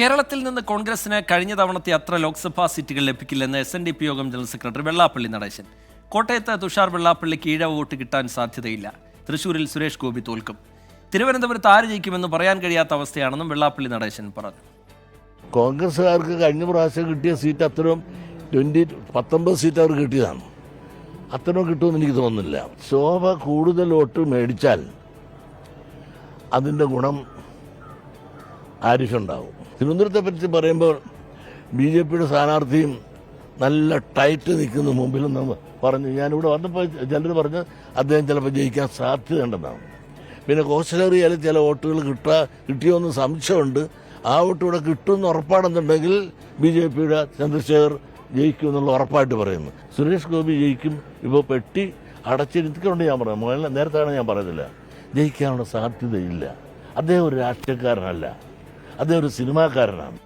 കേരളത്തിൽ നിന്ന് കോൺഗ്രസിന് കഴിഞ്ഞ തവണത്തെ അത്ര ലോക്സഭാ സീറ്റുകൾ ലഭിക്കില്ലെന്ന് SNDP യോഗം ജനറൽ സെക്രട്ടറി വെള്ളാപ്പള്ളി നടേശൻ. കോട്ടയത്ത് തുഷാർ വെള്ളാപ്പള്ളിക്ക് ഈഴവ വോട്ട് കിട്ടാൻ സാധ്യതയില്ല. തൃശൂരിൽ സുരേഷ് ഗോപി തോൽക്കും. തിരുവനന്തപുരത്ത് ആര് ജയിക്കുമെന്ന് പറയാൻ കഴിയാത്ത അവസ്ഥയാണെന്നും വെള്ളാപ്പള്ളി നടേശൻ പറഞ്ഞു. കോൺഗ്രസ്സുകാർക്ക് കഴിഞ്ഞ പ്രാവശ്യം കിട്ടിയ സീറ്റ് അത്രയും 19 സീറ്റ് അവർ കിട്ടിയതാണ്. അത്രയും കിട്ടുമെന്ന് എനിക്ക് തോന്നുന്നില്ല. ശോഭ കൂടുതൽ വോട്ട് മേടിച്ചാൽ അതിൻ്റെ ഗുണം ആരിഫുണ്ടാവും. തിരുവനന്തപുരത്തെ പറ്റി പറയുമ്പോൾ BJPയുടെ സ്ഥാനാർത്ഥിയും നല്ല ടൈറ്റ് നിൽക്കുന്ന മുമ്പിലെന്ന് പറഞ്ഞു. ഞാനിവിടെ വന്നപ്പോൾ ചിലർ പറഞ്ഞ് അദ്ദേഹം ചിലപ്പോൾ ജയിക്കാൻ സാധ്യതയുണ്ടെന്നാണ്. പിന്നെ കോസ്റ്റലേറിയയിൽ ചില വോട്ടുകൾ കിട്ടിയോന്ന് സംശയമുണ്ട്. ആ വോട്ട് ഇവിടെ കിട്ടുമെന്ന് ഉറപ്പാണെന്നുണ്ടെങ്കിൽ BJPയുടെ ചന്ദ്രശേഖർ ജയിക്കും എന്നുള്ള ഉറപ്പായിട്ട് പറയുന്നു. സുരേഷ് ഗോപി ജയിക്കും. ഇപ്പോൾ പെട്ടി അടച്ചിരുത്തിക്കൊണ്ട് ഞാൻ പറയാം, നേരത്താണ് ഞാൻ പറയുന്നില്ല, ജയിക്കാനുള്ള സാധ്യതയില്ല. അദ്ദേഹം ഒരു രാഷ്ട്രീയക്കാരനല്ല, അദ്ദേഹം ഒരു സിനിമാക്കാരനാണ്.